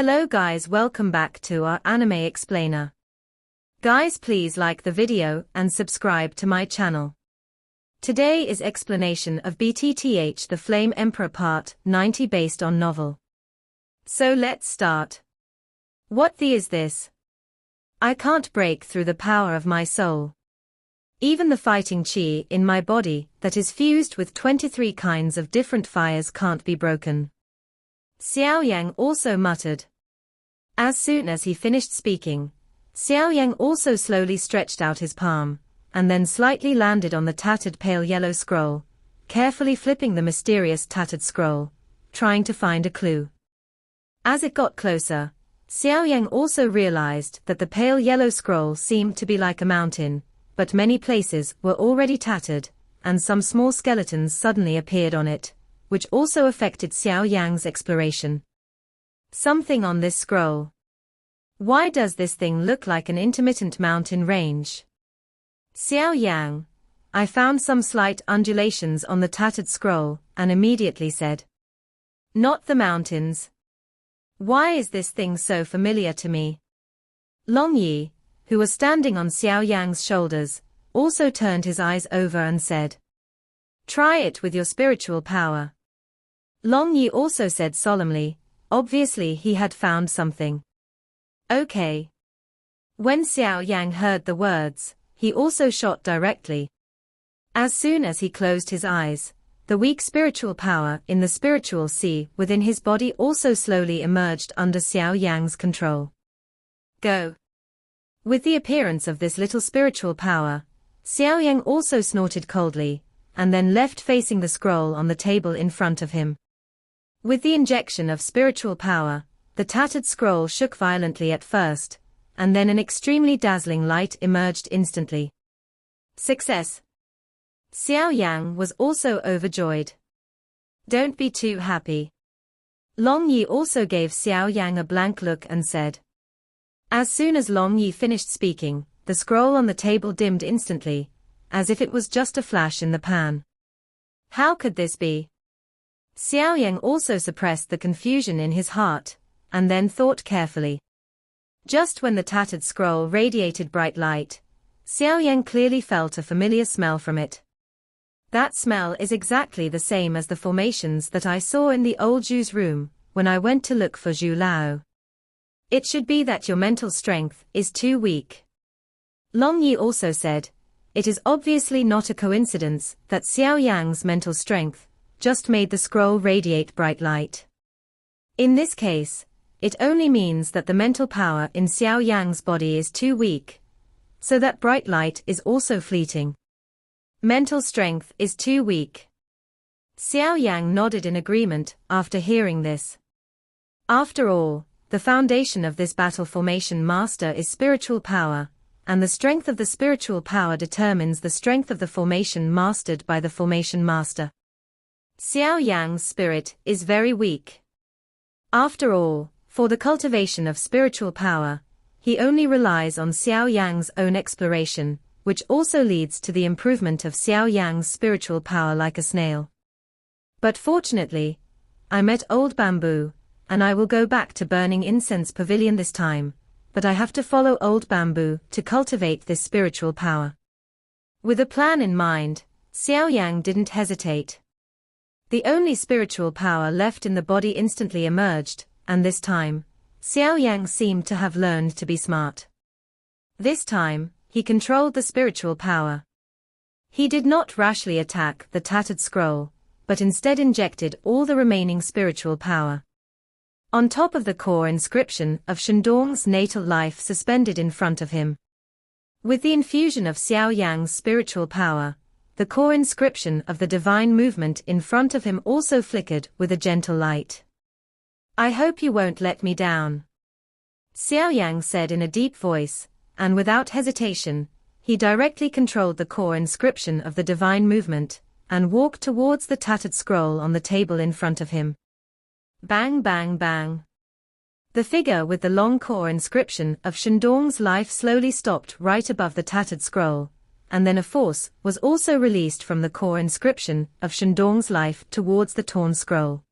Hello guys, welcome back to our anime explainer. Guys, please like the video and subscribe to my channel. Today is explanation of BTTH The Flame Emperor Part 90 based on novel. So let's start. What is this? I can't break through the power of my soul. Even the fighting chi in my body that is fused with 23 kinds of different fires can't be broken. Xiao Yan also muttered. As soon as he finished speaking, Xiao Yan also slowly stretched out his palm, and then slightly landed on the tattered pale yellow scroll, carefully flipping the mysterious tattered scroll, trying to find a clue. As it got closer, Xiao Yan also realized that the pale yellow scroll seemed to be like a mountain, but many places were already tattered, and some small skeletons suddenly appeared on it, which also affected Xiao Yan's exploration. Something on this scroll. Why does this thing look like an intermittent mountain range? Xiao Yan, I found some slight undulations on the tattered scroll, and immediately said. Not the mountains. Why is this thing so familiar to me? Long Yi, who was standing on Xiao Yan's shoulders, also turned his eyes over and said. Try it with your spiritual power. Long Yi also said solemnly, obviously he had found something. Okay. When Xiao Yan heard the words, he also shot directly. As soon as he closed his eyes, the weak spiritual power in the spiritual sea within his body also slowly emerged under Xiao Yan's control. Go. With the appearance of this little spiritual power, Xiao Yan also snorted coldly, and then left facing the scroll on the table in front of him. With the injection of spiritual power, the tattered scroll shook violently at first, and then an extremely dazzling light emerged instantly. Success! Xiao Yan was also overjoyed. Don't be too happy. Long Yi also gave Xiao Yan a blank look and said. As soon as Long Yi finished speaking, the scroll on the table dimmed instantly, as if it was just a flash in the pan. How could this be? Xiao Yan also suppressed the confusion in his heart, and then thought carefully. Just when the tattered scroll radiated bright light, Xiao Yan clearly felt a familiar smell from it. That smell is exactly the same as the formations that I saw in the old Zhu's room, when I went to look for Zhu Lao. It should be that your mental strength is too weak. Long Yi also said, it is obviously not a coincidence that Xiao Yan's mental strength just made the scroll radiate bright light. In this case, it only means that the mental power in Xiao Yan's body is too weak, so that bright light is also fleeting. Mental strength is too weak. Xiao Yan nodded in agreement after hearing this. After all, the foundation of this battle formation master is spiritual power, and the strength of the spiritual power determines the strength of the formation mastered by the formation master. Xiao Yan's spirit is very weak. After all, for the cultivation of spiritual power, he only relies on Xiao Yan's own exploration, which also leads to the improvement of Xiao Yan's spiritual power like a snail. But fortunately, I met Old Bamboo, and I will go back to Burning Incense Pavilion this time, but I have to follow Old Bamboo to cultivate this spiritual power. With a plan in mind, Xiao Yan didn't hesitate. The only spiritual power left in the body instantly emerged, and this time, Xiao Yan seemed to have learned to be smart. This time, he controlled the spiritual power. He did not rashly attack the tattered scroll, but instead injected all the remaining spiritual power. On top of the core inscription of Shandong's natal life suspended in front of him. With the infusion of Xiao Yan's spiritual power, the core inscription of the divine movement in front of him also flickered with a gentle light. I hope you won't let me down. Xiao Yan said in a deep voice, and without hesitation, he directly controlled the core inscription of the divine movement, and walked towards the tattered scroll on the table in front of him. Bang bang bang. The figure with the long core inscription of Shandong's life slowly stopped right above the tattered scroll, and then a force was also released from the core inscription of Shandong's life towards the torn scroll.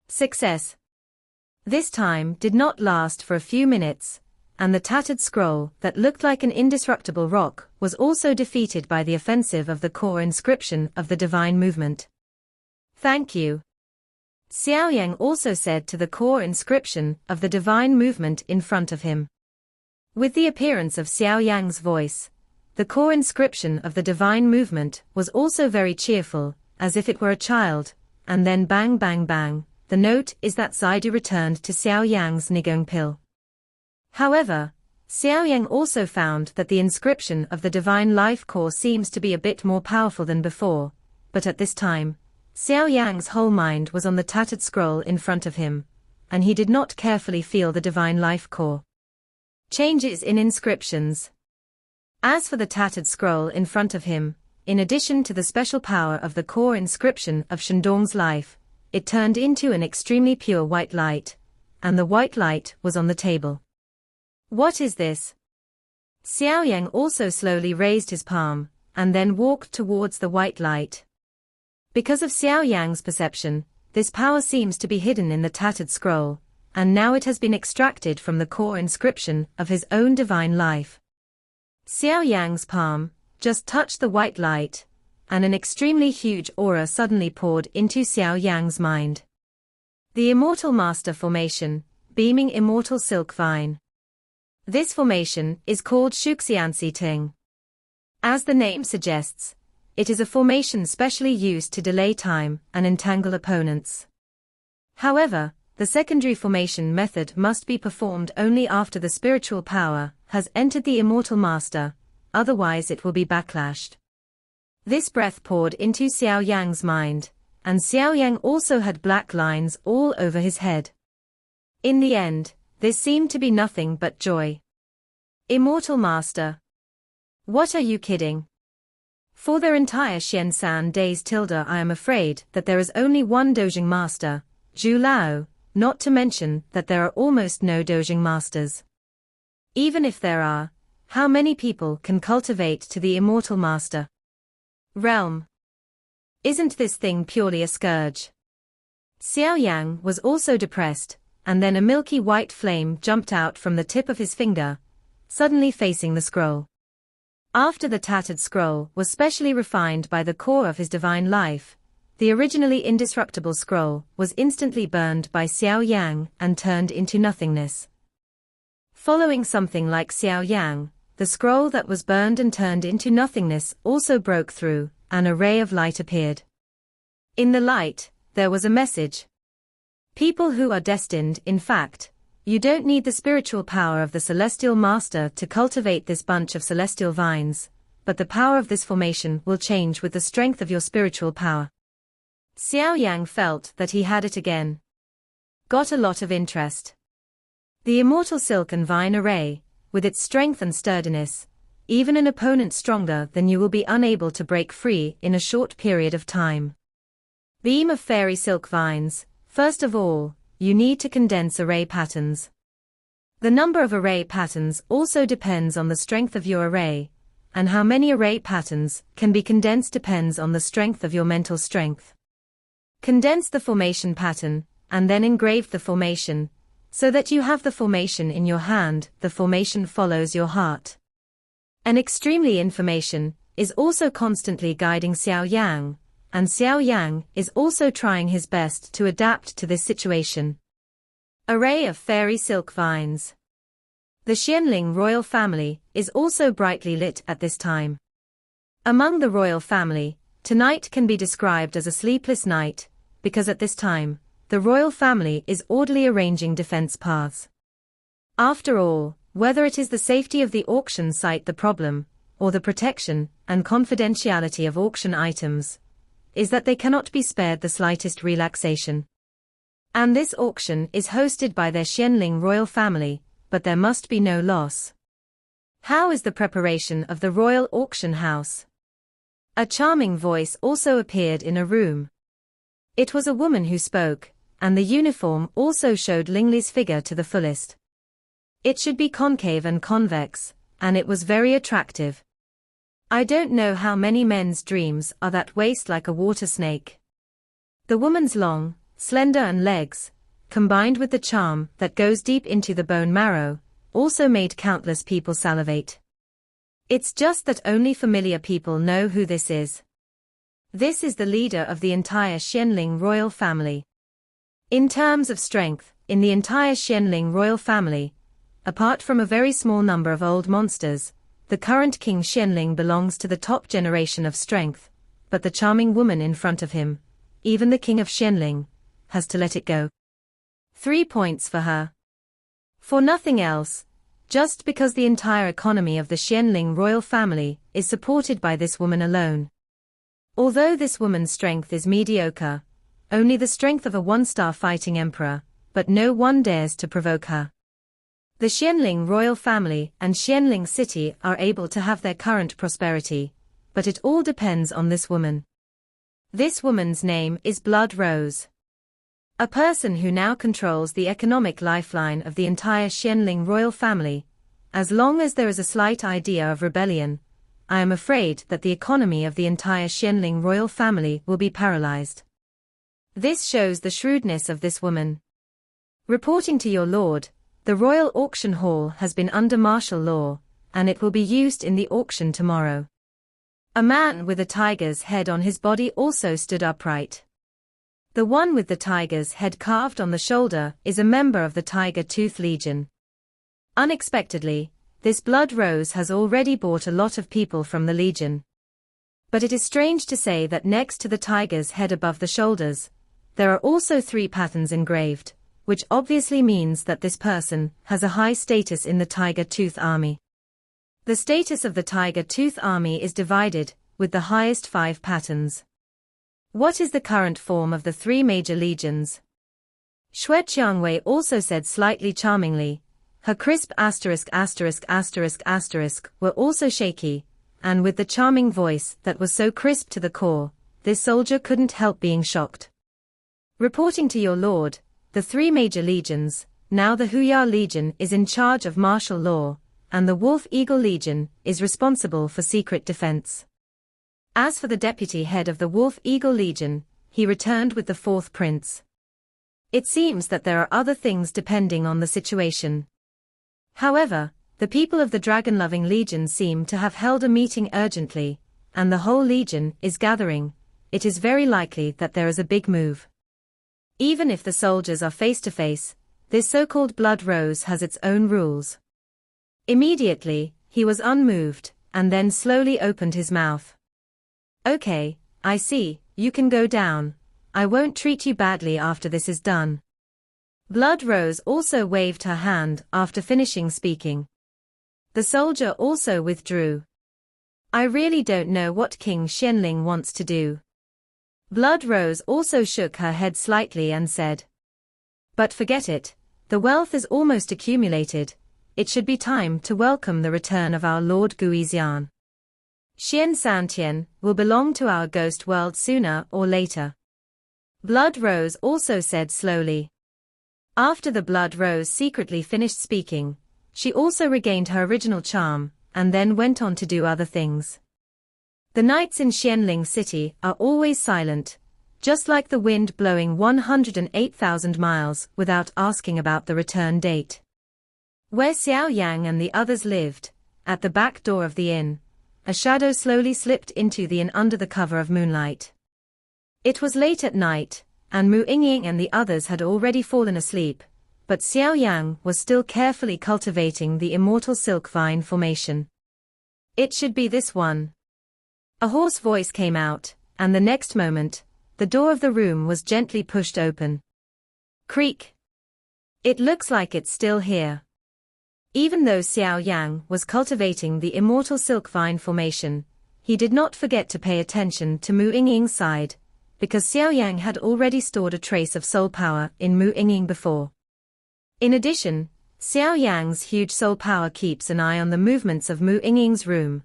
Success. This time did not last for a few minutes, and the tattered scroll that looked like an indestructible rock was also defeated by the offensive of the core inscription of the divine movement. Thank you. Xiao Yan also said to the core inscription of the divine movement in front of him. With the appearance of Xiao Yan's voice, the core inscription of the divine movement was also very cheerful, as if it were a child, and then bang bang bang, the note is that Zaidu returned to Xiao Yan's Nigong pill. However, Xiao Yan also found that the inscription of the divine life core seems to be a bit more powerful than before, but at this time, Xiao Yan's whole mind was on the tattered scroll in front of him, and he did not carefully feel the divine life core. Changes in inscriptions. As for the tattered scroll in front of him, in addition to the special power of the core inscription of Shandong's life, it turned into an extremely pure white light, and the white light was on the table. What is this? Xiao Yan also slowly raised his palm, and then walked towards the white light. Because of Xiao Yan's perception, this power seems to be hidden in the tattered scroll, and now it has been extracted from the core inscription of his own divine life. Xiao Yan's palm just touched the white light, and an extremely huge aura suddenly poured into Xiao Yan's mind. The Immortal Master Formation, beaming immortal silk vine. This formation is called Shuxiansi Ting. As the name suggests, it is a formation specially used to delay time and entangle opponents. However, the secondary formation method must be performed only after the spiritual power has entered the Immortal Master, otherwise it will be backlashed. This breath poured into Xiao Yan's mind, and Xiao Yang also had black lines all over his head. In the end, this seemed to be nothing but joy. Immortal Master. What are you kidding? For their entire Xiansan days tilde I am afraid that there is only one Dojing Master, Zhu Lao, not to mention that there are almost no Dojing Masters. Even if there are, how many people can cultivate to the Immortal Master realm? Isn't this thing purely a scourge? Xiao Yang was also depressed, and then a milky white flame jumped out from the tip of his finger, suddenly facing the scroll. After the tattered scroll was specially refined by the core of his divine life, the originally indestructible scroll was instantly burned by Xiao Yang and turned into nothingness. Following something like Xiao Yang, the scroll that was burned and turned into nothingness also broke through, and a ray of light appeared. In the light, there was a message. People who are destined, in fact, you don't need the spiritual power of the Celestial Master to cultivate this bunch of celestial vines, but the power of this formation will change with the strength of your spiritual power. Xiao Yang felt that he had it again. Got a lot of interest. The immortal silken vine array, with its strength and sturdiness, even an opponent stronger than you will be unable to break free in a short period of time. Beam of fairy silk vines. First of all, you need to condense array patterns. The number of array patterns also depends on the strength of your array, and how many array patterns can be condensed depends on the strength of your mental strength. Condense the formation pattern, and then engrave the formation, so that you have the formation in your hand, the formation follows your heart. An extremely information is also constantly guiding Xiao Yang, and Xiao Yang is also trying his best to adapt to this situation. Array of fairy silk vines. The Xianling royal family is also brightly lit at this time. Among the royal family, tonight can be described as a sleepless night, because at this time, the royal family is orderly arranging defense paths. After all, whether it is the safety of the auction site the problem, or the protection and confidentiality of auction items, is that they cannot be spared the slightest relaxation. And this auction is hosted by their Xianling royal family, but there must be no loss. How is the preparation of the royal auction house? A charming voice also appeared in a room. It was a woman who spoke, and the uniform also showed Lingli's figure to the fullest. It should be concave and convex, and it was very attractive. I don't know how many men's dreams are that waist like a water snake. The woman's long, slender legs, combined with the charm that goes deep into the bone marrow, also made countless people salivate. It's just that only familiar people know who this is. This is the leader of the entire Xianling royal family. In terms of strength, in the entire Xianling royal family, apart from a very small number of old monsters, the current King Xianling belongs to the top generation of strength, but the charming woman in front of him, even the King of Xianling, has to let it go. 3 points for her. For nothing else, just because the entire economy of the Xianling royal family is supported by this woman alone. Although this woman's strength is mediocre, only the strength of a 1-star fighting emperor, but no one dares to provoke her. The Xianling royal family and Xianling city are able to have their current prosperity, but it all depends on this woman. This woman's name is Blood Rose. A person who now controls the economic lifeline of the entire Xianling royal family. As long as there is a slight idea of rebellion, I am afraid that the economy of the entire Xianling royal family will be paralyzed. This shows the shrewdness of this woman. Reporting to your lord, the royal auction hall has been under martial law, and it will be used in the auction tomorrow. A man with a tiger's head on his body also stood upright. The one with the tiger's head carved on the shoulder is a member of the Tiger Tooth Legion. Unexpectedly, this Blood Rose has already bought a lot of people from the Legion. But it is strange to say that next to the tiger's head above the shoulders, there are also 3 patterns engraved, which obviously means that this person has a high status in the Tiger Tooth Army. The status of the Tiger Tooth Army is divided, with the highest 5 patterns. What is the current form of the 3 major legions? Xue Qiangwei also said slightly charmingly. Her crisp ****** were also shaky, and with the charming voice that was so crisp to the core, this soldier couldn't help being shocked. Reporting to your lord, the 3 major legions, now the Huya Legion is in charge of martial law, and the Wolf Eagle Legion is responsible for secret defense. As for the deputy head of the Wolf Eagle Legion, he returned with the 4th prince. It seems that there are other things depending on the situation. However, the people of the dragon-loving legion seem to have held a meeting urgently, and the whole legion is gathering. It is very likely that there is a big move. Even if the soldiers are face to face, this so-called Blood Rose has its own rules. Immediately, he was unmoved, and then slowly opened his mouth. Okay, I see, you can go down. I won't treat you badly after this is done. Blood Rose also waved her hand after finishing speaking. The soldier also withdrew. I really don't know what King Xianling wants to do. Blood Rose also shook her head slightly and said. But forget it, the wealth is almost accumulated. It should be time to welcome the return of our Lord Guizian. Xian Santian will belong to our ghost world sooner or later. Blood Rose also said slowly. After the Blood Rose secretly finished speaking, she also regained her original charm, and then went on to do other things. The nights in Xianling City are always silent, just like the wind blowing 108,000 miles without asking about the return date. Where Xiao Yang and the others lived, at the back door of the inn, a shadow slowly slipped into the inn under the cover of moonlight. It was late at night, and Mu Yingying and the others had already fallen asleep, but Xiao Yang was still carefully cultivating the immortal silk vine formation. It should be this one. A hoarse voice came out, and the next moment, the door of the room was gently pushed open. Creak. It looks like it's still here. Even though Xiao Yang was cultivating the immortal silk vine formation, he did not forget to pay attention to Mu Yingying's side, because Xiao Yang had already stored a trace of soul power in Mu Yingying before. In addition, Xiao Yang's huge soul power keeps an eye on the movements of Mu Yingying's room,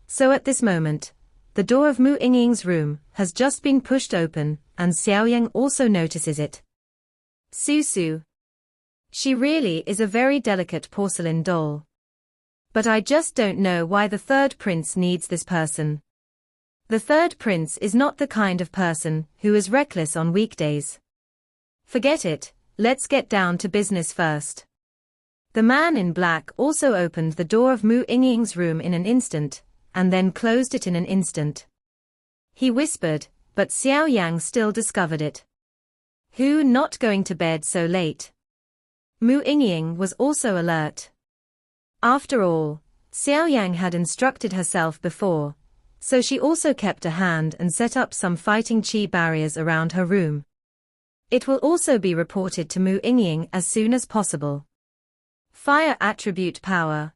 so at this moment, the door of Mu Yingying's room has just been pushed open, and Xiao Yang also notices it. Su. She really is a very delicate porcelain doll. But I just don't know why the 3rd prince needs this person. The 3rd prince is not the kind of person who is reckless on weekdays. Forget it, let's get down to business first. The man in black also opened the door of Mu Yingying's room in an instant, and then closed it in an instant. He whispered, but Xiao Yan still discovered it. Who not going to bed so late? Mu Yingying was also alert. After all, Xiao Yan had instructed herself before, so she also kept a hand and set up some fighting qi barriers around her room. It will also be reported to Mu Yingying as soon as possible. Fire attribute power.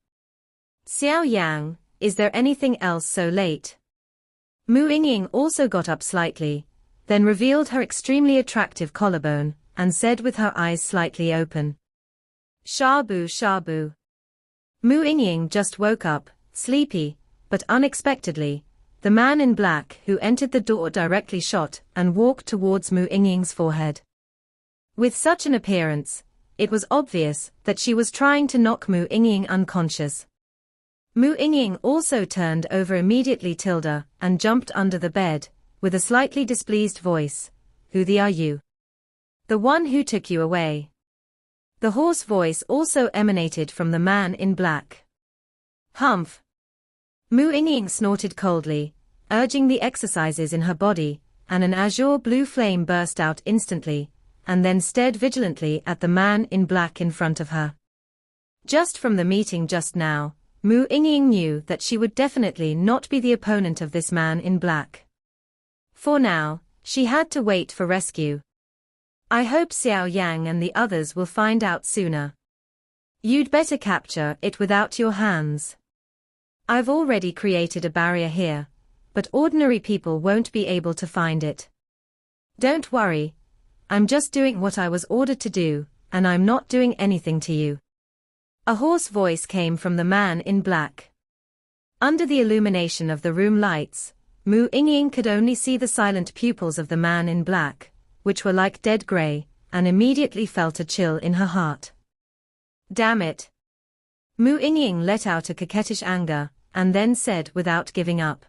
Xiao Yang, is there anything else so late? Mu Yingying also got up slightly, then revealed her extremely attractive collarbone, and said with her eyes slightly open. Shabu Shabu. Mu Yingying just woke up, sleepy, but unexpectedly, the man in black who entered the door directly shot and walked towards Mu Yingying's forehead. With such an appearance, it was obvious that she was trying to knock Mu Yingying unconscious. Mu Yingying also turned over immediately and jumped under the bed, with a slightly displeased voice. Who are you? The one who took you away. The hoarse voice also emanated from the man in black. Humph. Mu Yingying snorted coldly, urging the exercises in her body, and an azure blue flame burst out instantly, and then stared vigilantly at the man in black in front of her. Just from the meeting just now, Mu Yingying knew that she would definitely not be the opponent of this man in black. For now, she had to wait for rescue. I hope Xiao Yang and the others will find out sooner. You'd better capture it without your hands. I've already created a barrier here, but ordinary people won't be able to find it. Don't worry. I'm just doing what I was ordered to do, and I'm not doing anything to you. A hoarse voice came from the man in black. Under the illumination of the room lights, Mu Yingying could only see the silent pupils of the man in black, which were like dead gray, and immediately felt a chill in her heart. Damn it! Mu Yingying let out a coquettish anger, and then said without giving up.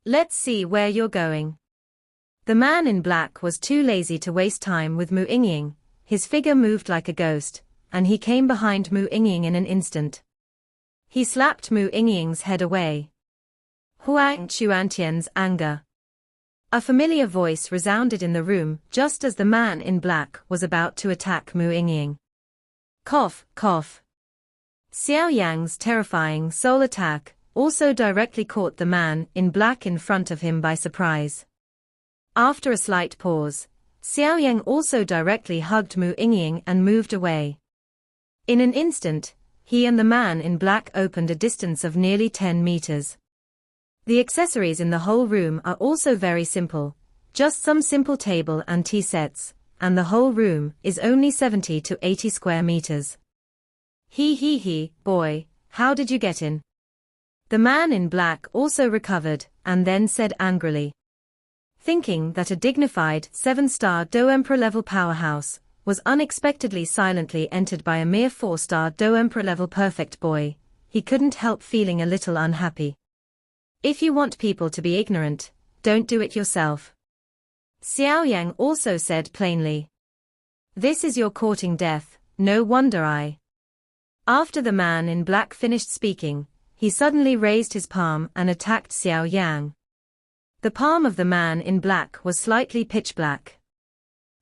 Let's see where you're going. The man in black was too lazy to waste time with Mu Yingying. His figure moved like a ghost, and he came behind Mu Yingying in an instant. He slapped Mu Yingying's head away. Huang Chuantian's anger. A familiar voice resounded in the room just as the man in black was about to attack Mu Yingying. Cough, cough. Xiao Yang's terrifying soul attack also directly caught the man in black in front of him by surprise. After a slight pause, Xiao Yang also directly hugged Mu Yingying and moved away. In an instant, he and the man in black opened a distance of nearly 10 meters. The accessories in the whole room are also very simple, just some simple table and tea sets, and the whole room is only 70 to 80 square meters. He, boy, how did you get in? The man in black also recovered, and then said angrily. Thinking that a dignified 7-star Do Emperor level powerhouse was unexpectedly silently entered by a mere 4-star Do Emperor level perfect boy, he couldn't help feeling a little unhappy. If you want people to be ignorant, don't do it yourself. Xiao Yang also said plainly. This is your courting death, no wonder I. After the man in black finished speaking, he suddenly raised his palm and attacked Xiao Yang. The palm of the man in black was slightly pitch black.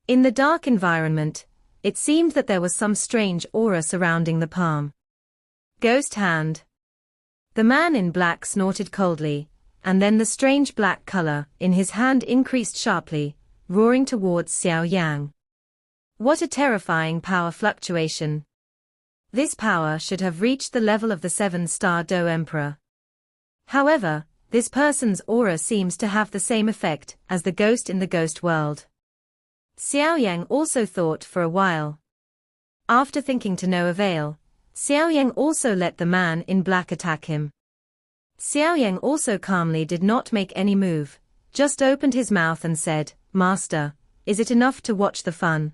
In the dark environment, it seemed that there was some strange aura surrounding the palm. Ghost hand. The man in black snorted coldly, and then the strange black color in his hand increased sharply, roaring towards Xiao Yang. What a terrifying power fluctuation. This power should have reached the level of the 7-star Do Emperor. However, this person's aura seems to have the same effect as the ghost in the ghost world. Xiao Yang also thought for a while. After thinking to no avail, Xiao Yang also let the man in black attack him. Xiao Yang also calmly did not make any move, just opened his mouth and said, Master, is it enough to watch the fun?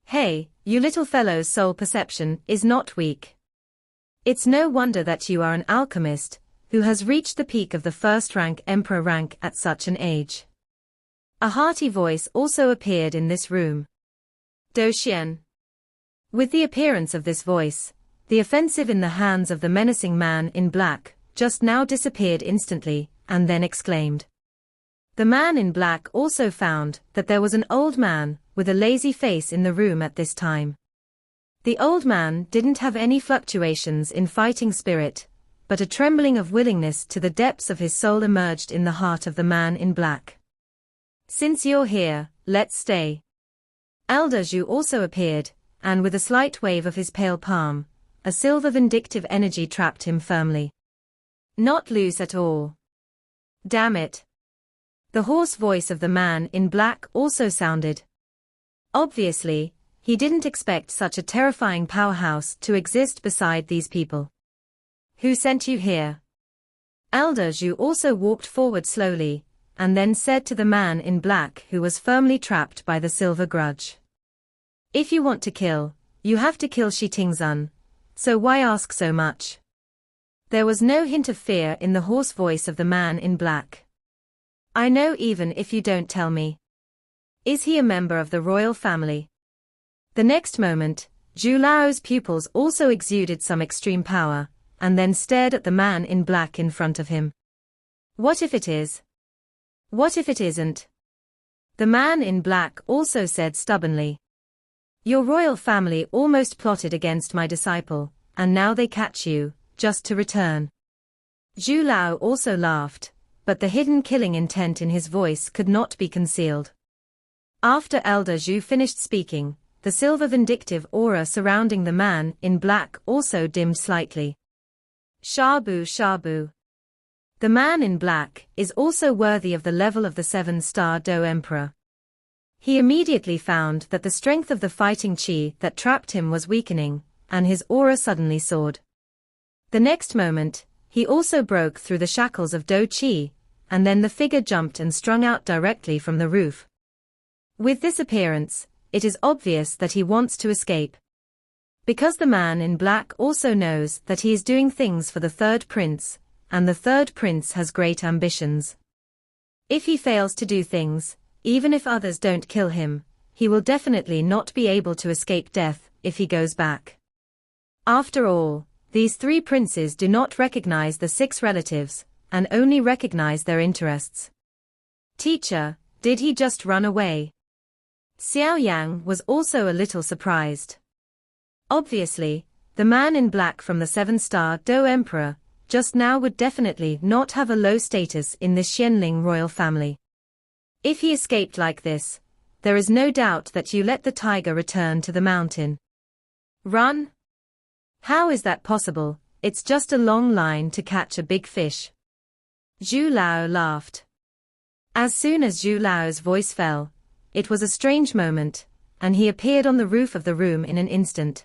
Hey, you little fellow's soul perception is not weak. It's no wonder that you are an alchemist, who has reached the peak of the first-rank emperor rank at such an age. A hearty voice also appeared in this room. Doxian. With the appearance of this voice, the offensive in the hands of the menacing man in black just now disappeared instantly, and then exclaimed. The man in black also found that there was an old man with a lazy face in the room at this time. The old man didn't have any fluctuations in fighting spirit, but a trembling of willingness to the depths of his soul emerged in the heart of the man in black. Since you're here, let's stay. Elder Zhu also appeared, and with a slight wave of his pale palm, a silver vindictive energy trapped him firmly. Not loose at all. Damn it. The hoarse voice of the man in black also sounded. Obviously, he didn't expect such a terrifying powerhouse to exist beside these people. Who sent you here? Elder Zhu also walked forward slowly, and then said to the man in black who was firmly trapped by the silver grudge. If you want to kill, you have to kill Shi Tingzun, so why ask so much? There was no hint of fear in the hoarse voice of the man in black. I know even if you don't tell me. Is he a member of the royal family? The next moment, Zhu Lao's pupils also exuded some extreme power, and then stared at the man in black in front of him. What if it is? What if it isn't? The man in black also said stubbornly. Your royal family almost plotted against my disciple, and now they catch you, just to return. Zhu Lao also laughed, but the hidden killing intent in his voice could not be concealed. After Elder Zhu finished speaking, the silver vindictive aura surrounding the man in black also dimmed slightly. Shabu Shabu. The man in black is also worthy of the level of the 7-star Do Emperor. He immediately found that the strength of the fighting chi that trapped him was weakening, and his aura suddenly soared. The next moment, he also broke through the shackles of Do Chi, and then the figure jumped and strung out directly from the roof. With this appearance, it is obvious that he wants to escape. Because the man in black also knows that he is doing things for the third prince, and the third prince has great ambitions. If he fails to do things, even if others don't kill him, he will definitely not be able to escape death if he goes back. After all, these 3 princes do not recognize the 6 relatives, and only recognize their interests. Teacher, did he just run away? Xiao Yan was also a little surprised. Obviously, the man in black from the 7-star Do Emperor just now would definitely not have a low status in this Xianling royal family. If he escaped like this, there is no doubt that you let the tiger return to the mountain. Run? How is that possible? It's just a long line to catch a big fish. Zhu Lao laughed. As soon as Zhu Lao's voice fell, it was a strange moment, and he appeared on the roof of the room in an instant.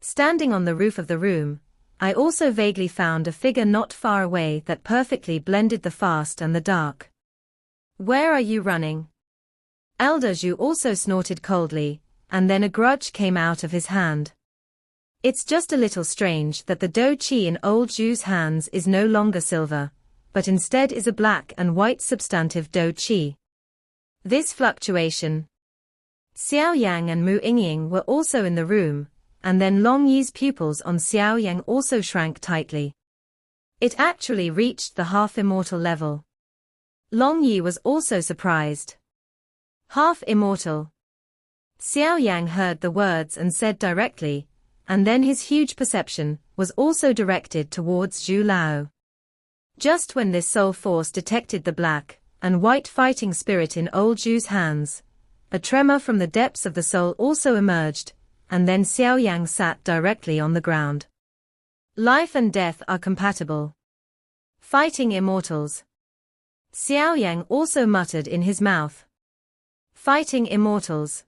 Standing on the roof of the room, I also vaguely found a figure not far away that perfectly blended the fast and the dark. Where are you running? Elder Zhu also snorted coldly, and then a grudge came out of his hand. It's just a little strange that the Do Chi in old Zhu's hands is no longer silver, but instead is a black and white substantive Do Chi. This fluctuation. Xiao Yang and Mu Yingying were also in the room, and then Long Yi's pupils on Xiao Yang also shrank tightly. It actually reached the half-immortal level. Long Yi was also surprised. Half-immortal. Xiao Yang heard the words and said directly, and then his huge perception was also directed towards Zhu Lao. Just when this soul force detected the black and white fighting spirit in old Zhu's hands, a tremor from the depths of the soul also emerged, and then Xiao Yang sat directly on the ground. Life and death are compatible. Fighting immortals. Xiao Yang also muttered in his mouth. Fighting immortals.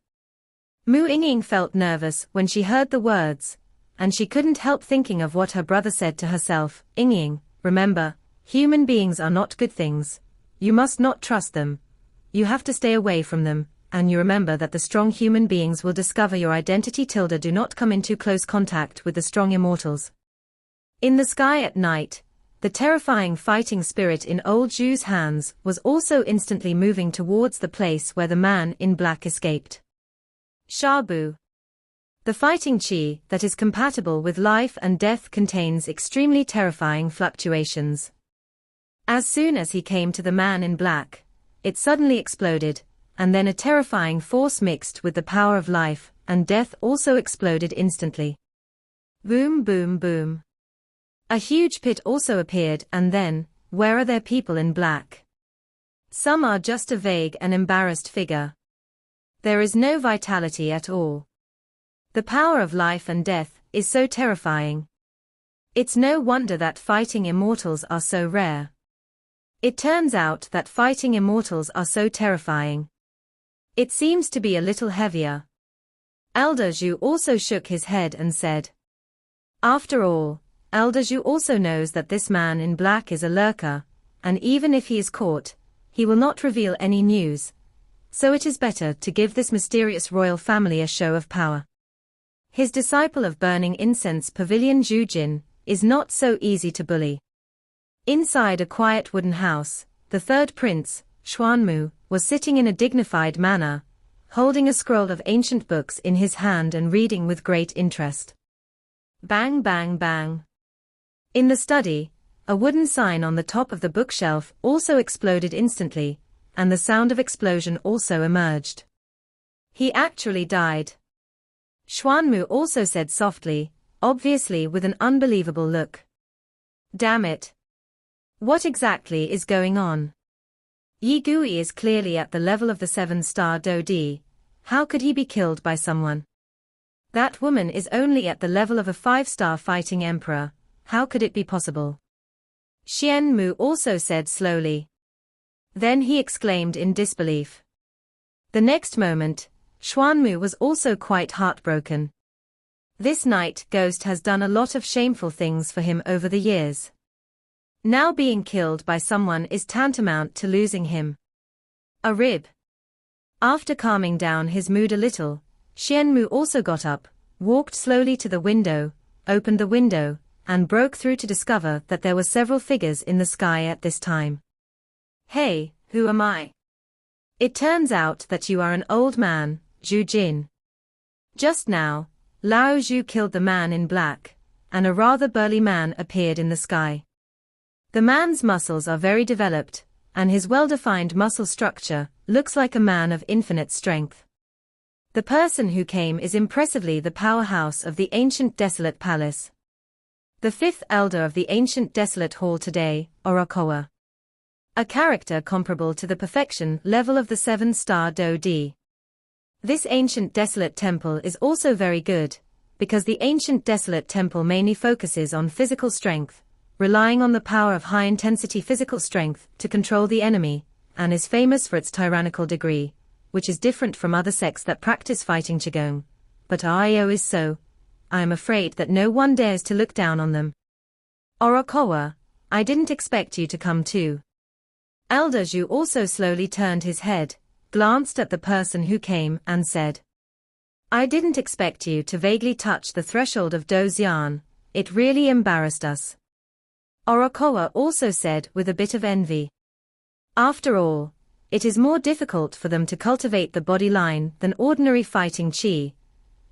Mu Yingying felt nervous when she heard the words, and she couldn't help thinking of what her brother said to herself. Yingying, remember, human beings are not good things. You must not trust them. You have to stay away from them, and you remember that the strong human beings will discover your identity. Do not come into close contact with the strong immortals. In the sky at night, the terrifying fighting spirit in old Zhu's hands was also instantly moving towards the place where the man in black escaped. Shabu. The fighting chi that is compatible with life and death contains extremely terrifying fluctuations. As soon as he came to the man in black, it suddenly exploded, and then a terrifying force mixed with the power of life and death also exploded instantly. Boom, boom, boom. A huge pit also appeared, and then, where are there people in black? Some are just a vague and embarrassed figure. There is no vitality at all. The power of life and death is so terrifying. It's no wonder that fighting immortals are so rare. It turns out that fighting immortals are so terrifying. It seems to be a little heavier. Elder Zhu also shook his head and said, "After all, Elder Zhu also knows that this man in black is a lurker, and even if he is caught, he will not reveal any news. So it is better to give this mysterious royal family a show of power." His disciple of burning incense pavilion Zhu Jin is not so easy to bully. Inside a quiet wooden house, the third prince, Xuanmu, was sitting in a dignified manner, holding a scroll of ancient books in his hand and reading with great interest. Bang, bang, bang. In the study, a wooden sign on the top of the bookshelf also exploded instantly, and the sound of explosion also emerged. He actually died. Xuanmu also said softly, obviously with an unbelievable look. Damn it. What exactly is going on? Yi Gui is clearly at the level of the 7-star Dodi. How could he be killed by someone? That woman is only at the level of a 5-star fighting emperor. How could it be possible? Xian Mu also said slowly. Then he exclaimed in disbelief. The next moment, Xuanmu was also quite heartbroken. This night ghost has done a lot of shameful things for him over the years. Now being killed by someone is tantamount to losing him. A rib. After calming down his mood a little, Xianmu also got up, walked slowly to the window, opened the window, and broke through to discover that there were several figures in the sky at this time. Hey, who am I? It turns out that you are an old man, Zhu Jin. Just now, Lao Zhu killed the man in black, and a rather burly man appeared in the sky. The man's muscles are very developed, and his well-defined muscle structure looks like a man of infinite strength. The person who came is impressively the powerhouse of the ancient desolate palace. The fifth elder of the ancient desolate hall today, Orokoa. A character comparable to the perfection level of the 7-star Dodi. This ancient desolate temple is also very good, because the ancient desolate temple mainly focuses on physical strength, relying on the power of high-intensity physical strength to control the enemy, and is famous for its tyrannical degree, which is different from other sects that practice fighting Qigong. But Io is so. I am afraid that no one dares to look down on them. Orokoa, I didn't expect you to come too. Elder Zhu also slowly turned his head, glanced at the person who came and said, I didn't expect you to vaguely touch the threshold of Dozian. It really embarrassed us. Orokoa also said with a bit of envy. After all, it is more difficult for them to cultivate the body line than ordinary fighting chi,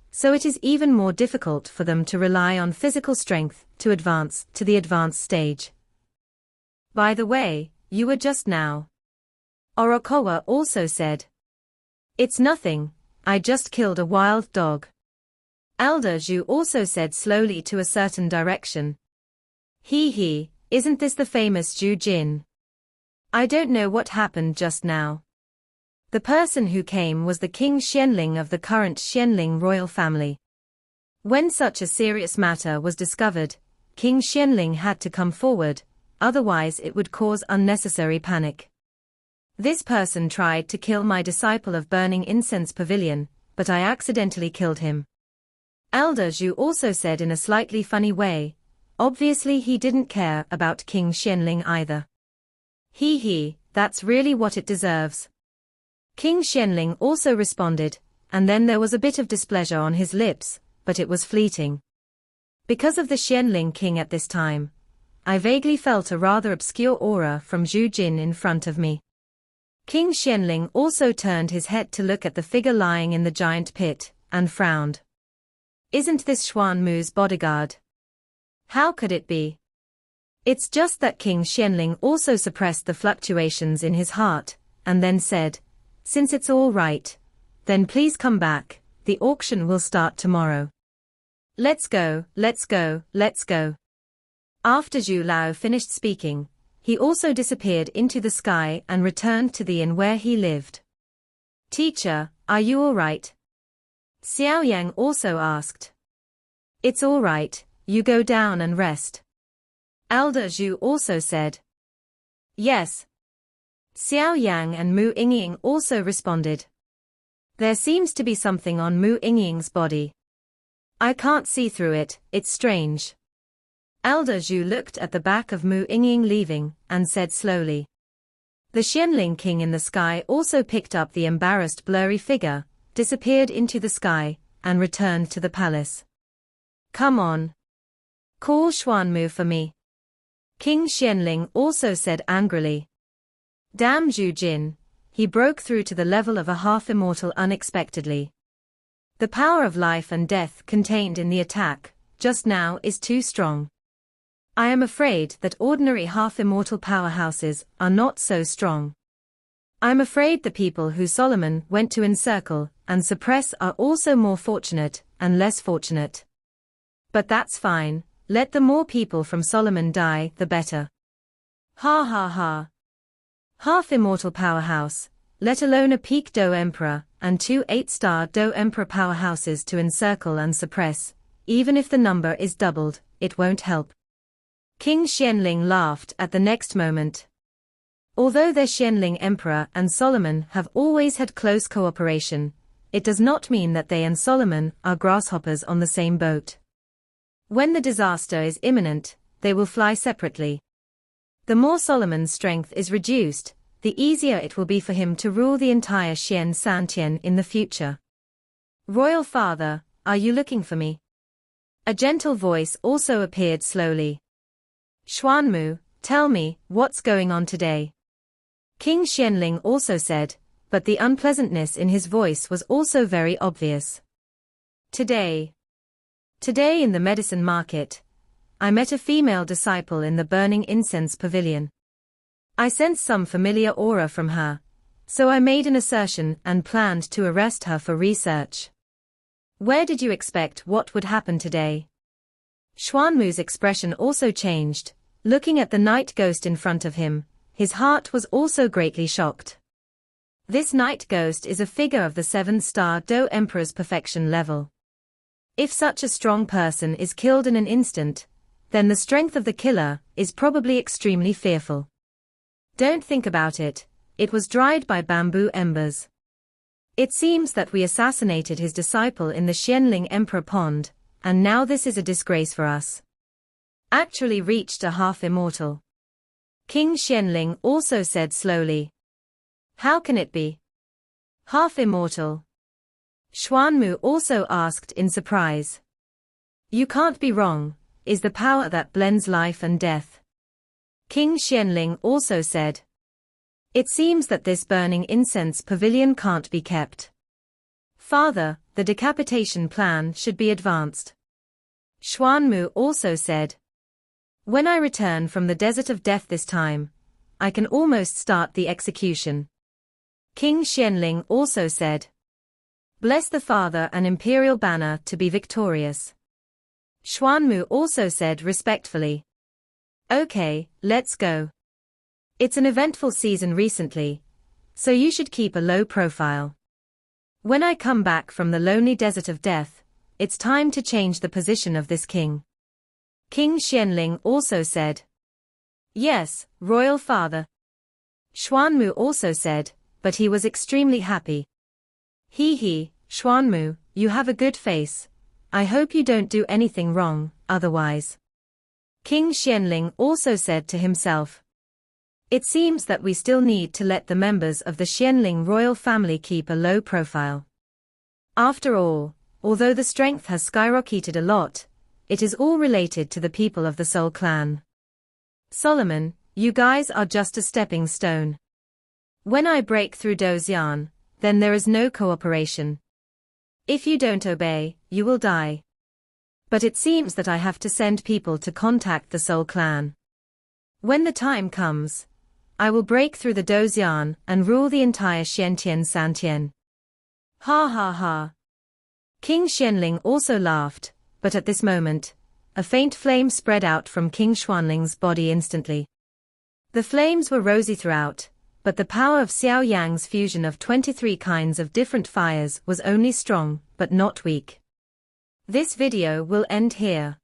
so it is even more difficult for them to rely on physical strength to advance to the advanced stage. By the way, you were just now. Orokoa also said. It's nothing, I just killed a wild dog. Elder Zhu also said slowly to a certain direction. He, isn't this the famous Zhu Jin? I don't know what happened just now. The person who came was the King Xianling of the current Xianling royal family. When such a serious matter was discovered, King Xianling had to come forward, otherwise it would cause unnecessary panic. This person tried to kill my disciple of Burning Incense Pavilion, but I accidentally killed him. Elder Zhu also said in a slightly funny way. Obviously he didn't care about King Xianling either. That's really what it deserves. King Xianling also responded, and then there was a bit of displeasure on his lips, but it was fleeting. Because of the Xianling king at this time, I vaguely felt a rather obscure aura from Zhu Jin in front of me. King Xianling also turned his head to look at the figure lying in the giant pit, and frowned. Isn't this Xuan Mu's bodyguard? How could it be? It's just that King Xianling also suppressed the fluctuations in his heart, and then said, since it's all right, then please come back, the auction will start tomorrow. Let's go, let's go, let's go. After Zhu Lao finished speaking, he also disappeared into the sky and returned to the inn where he lived. Teacher, are you all right? Xiao Yan also asked. It's all right, you go down and rest. Elder Zhu also said. Yes. Xiao Yang and Mu Yingying also responded. There seems to be something on Mu Yingying's body. I can't see through it, it's strange. Elder Zhu looked at the back of Mu Yingying leaving, and said slowly. The Xianling king in the sky also picked up the embarrassed blurry figure, disappeared into the sky, and returned to the palace. Come on. Call Xuan Mu for me. King Xianling also said angrily. Damn Zhu Jin, he broke through to the level of a half-immortal unexpectedly. The power of life and death contained in the attack, just now, is too strong. I am afraid that ordinary half-immortal powerhouses are not so strong. I'm afraid the people who Solomon went to encircle and suppress are also more fortunate and less fortunate. But that's fine, let the more people from Solomon die, the better. Ha ha ha. Half-immortal powerhouse, let alone a peak Do Emperor, and 2 8-star Do Emperor powerhouses to encircle and suppress, even if the number is doubled, it won't help. King Xianling laughed at the next moment. Although the Xianling Emperor and Solomon have always had close cooperation, it does not mean that they and Solomon are grasshoppers on the same boat. When the disaster is imminent, they will fly separately. The more Solomon's strength is reduced, the easier it will be for him to rule the entire Xian Santian in the future. Royal Father, are you looking for me? A gentle voice also appeared slowly. Xuan Mu, tell me, what's going on today? King Xianling also said, but the unpleasantness in his voice was also very obvious. Today in the medicine market, I met a female disciple in the burning incense pavilion. I sensed some familiar aura from her, so I made an assertion and planned to arrest her for research. Where did you expect what would happen today? Xuan Mu's expression also changed, looking at the night ghost in front of him, his heart was also greatly shocked. This night ghost is a figure of the 7-star Do Emperor's perfection level. If such a strong person is killed in an instant, then the strength of the killer is probably extremely fearful. Don't think about it, it was dried by bamboo embers. It seems that we assassinated his disciple in the Xianling Emperor Pond, and now this is a disgrace for us. Actually reached a half-immortal. King Xianling also said slowly. How can it be? Half-immortal. Xuan Mu also asked in surprise. You can't be wrong, is the power that blends life and death. King Xianling also said. It seems that this burning incense pavilion can't be kept. Father, the decapitation plan should be advanced. Xuan Mu also said. When I return from the desert of death this time, I can almost start the execution. King Xianling also said. Bless the Father and imperial banner to be victorious. Xuan Mu also said respectfully. Okay, let's go. It's an eventful season recently, so you should keep a low profile. When I come back from the lonely desert of death, it's time to change the position of this king. King Xianling also said. Yes, Royal Father. Xuan Mu also said, but he was extremely happy. He, Xuan Mu, you have a good face. I hope you don't do anything wrong, otherwise. King Xianling also said to himself. It seems that we still need to let the members of the Xianling royal family keep a low profile. After all, although the strength has skyrocketed a lot, it is all related to the people of the Soul clan. Solomon, you guys are just a stepping stone. When I break through Dozian, then there is no cooperation. If you don't obey, you will die. But it seems that I have to send people to contact the Soul Clan. When the time comes, I will break through the Dozian and rule the entire Xiantian Santian. Ha ha ha. King Xianling also laughed, but at this moment, a faint flame spread out from King Xuanling's body instantly. The flames were rosy throughout, but the power of Xiao Yang's fusion of 23 kinds of different fires was only strong, but not weak. This video will end here.